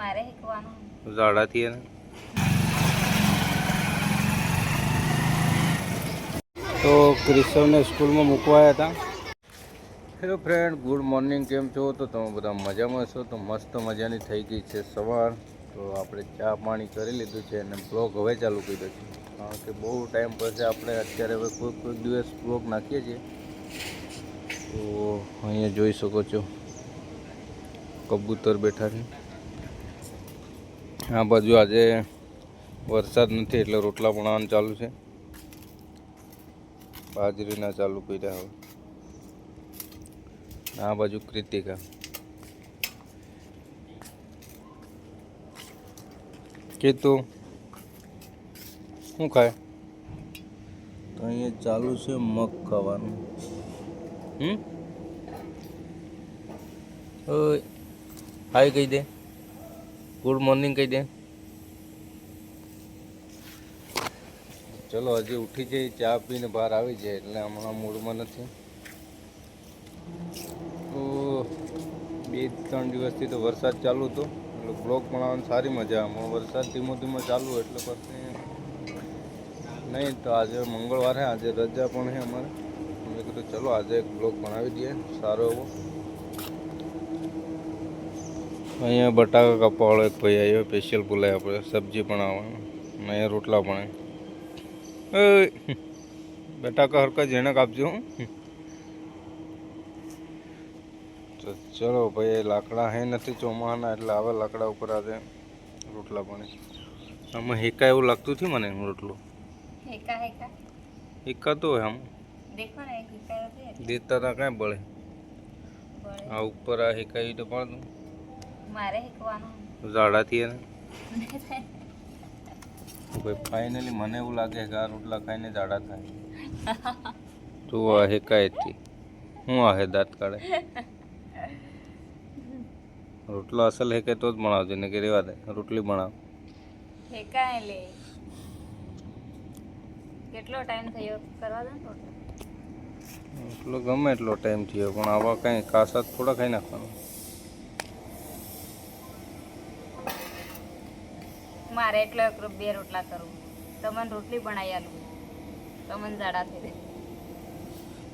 મારે શીખવાનું ઝાડાથી એને તો ક્રિશવને સ્કૂલમાં મૂકવા આવ્યા હતા. Hello friend, good morning. કેમ છો? તો તમે બધા મજામાં છો? તો મસ્ત મજાની થઈ ગઈ છે સવાર. તો આપણે ચા પાણી કરી લીધું છે અને બ્લોગ હવે ચાલુ કર્યો છે, કારણ કે બહુ ટાઈમ પછી આપણે અત્યારે હવે કોઈક દિવસ બ્લોગ નાખીએ છીએ. તો અહીંયા જોઈ શકો છો કબૂતર બેઠા છે. આ બાજુ આજે વરસાદ નથી એટલે રોટલા બનાવવાનું ચાલુ છે. બાજરીના ચાલુ કર્યા હવે. આ બાજુ કૃતિકા. કે તું શું ખાય? તો અહીંયા ચાલુ છે મગ ખાવાનું. ઓય હાય કહી દે, ગુડ મોર્નિંગ કહી દે. ચલો હજી ઉઠી જઈ, ચા પીને બહાર આવી જાય એટલે હમણાં મૂડમાં નથી. તો 2-3 દિવસથી તો વરસાદ ચાલુ હતો એટલે બ્લોગ બનાવવાની સારી મજા. આમાં વરસાદ ધીમો ધીમો ચાલુ એટલે પછી નહીં. તો આજે મંગળવાર છે, આજે રજા પણ છે અમારે. મેં કીધું ચલો આજે એક બ્લોગ બનાવી દઈએ સારો એવો. અહીંયા બટાકા કાપવાવાળો એક ભાઈ આવ્યો, સ્પેશિયલ બોલાય આપણે સબ્જી બનાવવાનું. અહીંયા રોટલા પણ બટાકા હરકા જેને કાપજો. તો ચલો ભાઈ, લાકડા હે નથી ચોમાહાના એટલે આવે લાકડા ઉપર આજે રોટલા પણ. આમાં હેકા એવું લાગતું હતું મને રોટલો. હેકા તો હોય આમ દેતા હતા કાંઈ બળે. આ ઉપર આ હેકાઈ તો પણ મારે શીખવાનું ઝાડાથી એને ભાઈ ફાઇનલી મને એવું લાગે કે આ રોટલા ખાઈને ઝાડા થાય. તો આ હેકાયથી હું આ હે દાંત કાઢે. રોટલો અસલ હેકે તો જ બનાવજો ને કે રેવા દે, રોટલી બનાવ. હેકાય લે કેટલો ટાઈમ થયો કરવા દે રોટલો. રોટલો ગમે એટલો ટાઈમ થયો પણ આવા કાંઈ કાસા થોડા ખાઈ નાખવાનું. મારે એટલો એક 2 રોટલા કરું, તમને રોટલી બનાવી આલું, તમને જાડા થઈ જાય.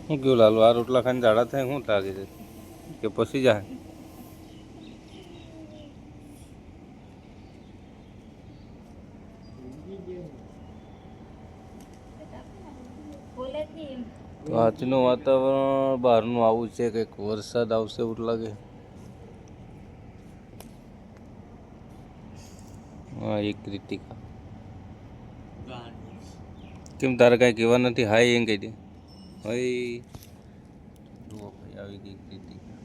હું કેવું લાલું, આ રોટલા ખાઈને જાડા થાય શું લાગે છે કે પછી જાય? તો આજનું વાતાવરણ બહારનું આવું છે, કંઈક વરસાદ આવશે એવું લાગે. હા, એક કૃતિકા. કેમ તારે કાંઈ કહેવા નથી? હાય એમ કહી દે. ભાઈ જુઓ ભાઈ આવી ગઈ કૃતિકા.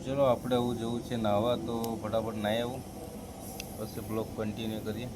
ચલો આપણે આવું જવું છે નાહવા, તો ફટાફટ નાહી આવું, પછી બ્લોગ કન્ટિન્યુ કરીએ.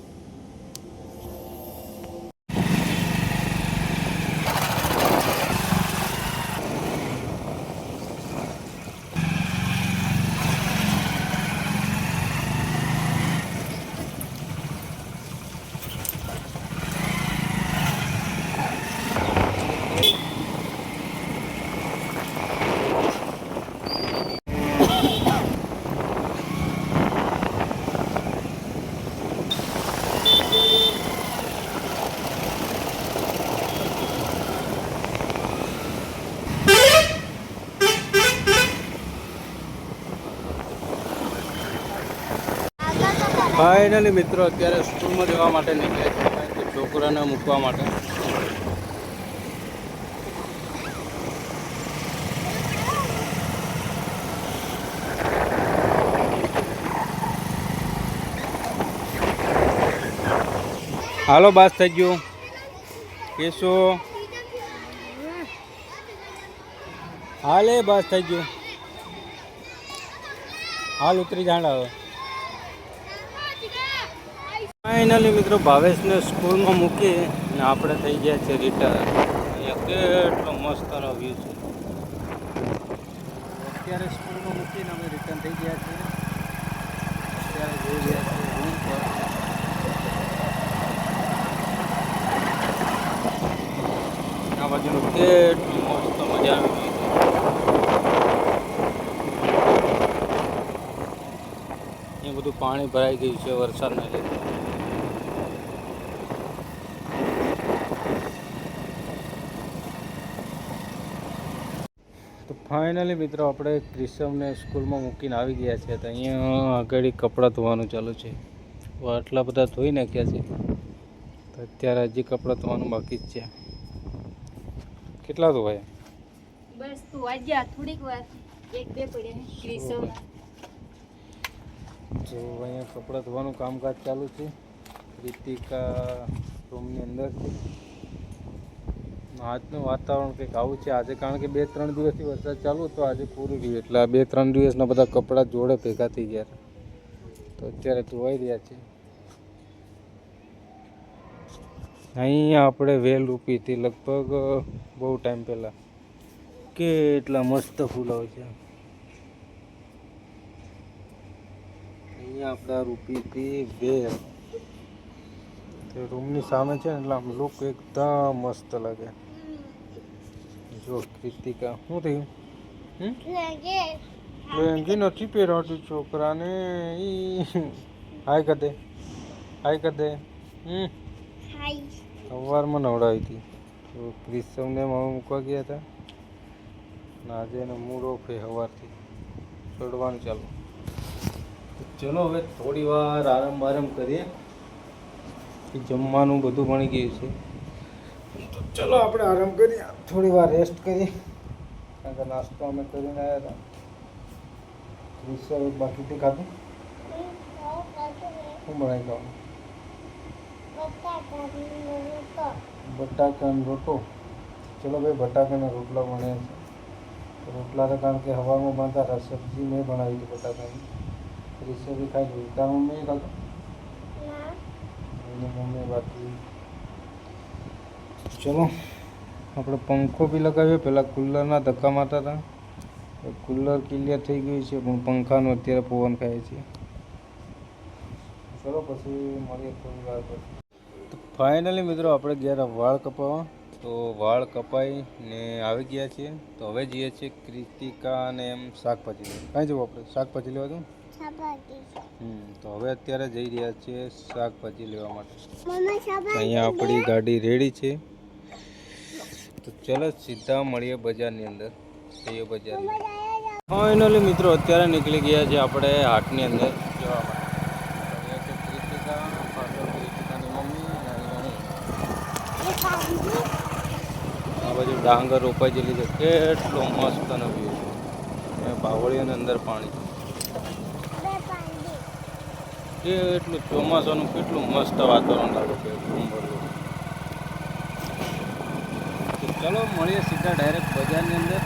ફાઇનલી મિત્રો અત્યારે સ્કૂલમાં જવા માટે નીકળ્યા છે, કારણ કે છોકરાને મૂકવા માટે. હાલો બાસ થઈ ગયું કેશો, હાલે બસ થઈ ગયું, હાલ ઉતરી જાણ હવે. ફાઇનલી મિત્રો ભાવેશને સ્કૂલમાં મૂકી અને આપણે થઈ ગયા છે રિટર્ન. અહીંયા કેટલો મસ્ત વ્યૂ છે. અત્યારે સ્કૂલમાં મૂકીને અમે રિટર્ન થઈ ગયા છીએ. અત્યારે જઈ રહ્યા છીએ રૂમ પર. આ બાજુનું કેટલું મસ્ત મજા આવી ગઈ. અહીંયા બધું પાણી ભરાઈ ગયું છે વરસાદના લીધે. તો ફાઇનલી મિત્રો આપણે ક્રિશવને સ્કૂલમાં મૂકીને આવી ગયા છે. તો અહીંયા આગળ કપડાં ધોવાનું ચાલુ છે. આટલા બધા ધોઈ નાખ્યા છે, તો અત્યારે હજી કપડાં ધોવાનું બાકી જ છે. કેટલા ધોવાયા? બસ તું આજે થોડીક વાર એક બે પડ્યા ક્રિસવ. તો અહીંયા કપડાં ધોવાનું કામકાજ ચાલુ છે. રીતિકા રૂમની અંદર છે. આજનું વાતાવરણ કંઈક આવું છે આજે, કારણ કે 2-3 દિવસથી વરસાદ ચાલુ હતો. આજે પૂરું રહ્યું એટલે આ 2-3 દિવસના બધા કપડાં જોડે ભેગા થઈ ગયા. તો અત્યારે ધોવાઈ રહ્યા છે. અહીંયા આપણે વેલ રૂપી હતી લગભગ બહુ ટાઈમ પહેલાં. કેટલા મસ્ત ફૂલ આવે છે. અહીંયા આપણે રૂપી હતી વેલ. તે રૂમની સામે છે ને એટલે આમ લુક એકદમ મસ્ત લાગે. જો કૃતિકા શું થયું? લેંગી નથી પહેરાવતી છોકરાને. હાય કદે, હાય કદે. સવારમાં નવડાવી હતી. તો ક્રિશવને મામા મૂકવા ગયા હતા. આજે એનો મૂડ ઓફ છે સવારથી. છોડવાનું ચાલુ. ચલો હવે થોડી વાર આરામ કરીએ. જમવાનું બધું બની ગયું છે. તો ચલો આપણે આરામ કરીએ, થોડી વાર રેસ્ટ કરીએ. કારણ કે નાસ્તો અમે કરીને આવ્યા હતા. ક્રિશવ બાકીથી ખાધું. શું બનાવી ખાવાનું? બટાકાનો રોટલો. ચલો ભાઈ, બટાકાના રોટલા બન્યા છે. રોટલા તો કારણ કે હવામાં બાંધતા હતા. સબ્જી મેં બનાવી હતી બટાકાની. ક્રિશવ બી ખાઈ લીધું. તારા મમ્મીએ ખાધું? એની મમ્મી બાકી. ચલો આપણે પંખો બી લગાવ્યો. પહેલાં કુલરના ધક્કા મારતા હતા. કુલર ક્લિયર થઈ ગયું છે, પણ પંખાનું અત્યારે પવન ખાય છે. ચલો પછી મળીએ થોડી વાર પછી. તો ફાઇનલી મિત્રો આપણે ગયા વાળ કપાવવા. તો વાળ કપાઈને આવી ગયા છીએ. તો હવે જઈએ છીએ કૃતિકા અને એમ શાકભાજી લેવા. કાંઈ જવું આપણે શાકભાજી લેવા દઉં? તો હવે અત્યારે જઈ રહ્યા છીએ શાકભાજી લેવા માટે. અહીંયા આપણી ગાડી રેડી છે. તો ચલો સીધા મળીએ બજારની અંદર. જઈએ બજાર. ફાઇનલી મિત્રો અત્યારે નીકળી ગયા છે આપણે હાટની અંદર જવા માટે. કૃતિકા, પાછળ કૃતિકાની મમ્મી અને હું. આ બાજુ ડાંગર રોપાઈ ગયેલી છે. કેટલો મસ્ત નો વ્યૂ છે. બાવળીઓની અંદર પાણી. કેટલું ચોમાસાનું કેટલું મસ્ત વાતાવરણ લાગે છે. ચલો મળીએ સીધા ડાયરેક્ટ બજારની અંદર.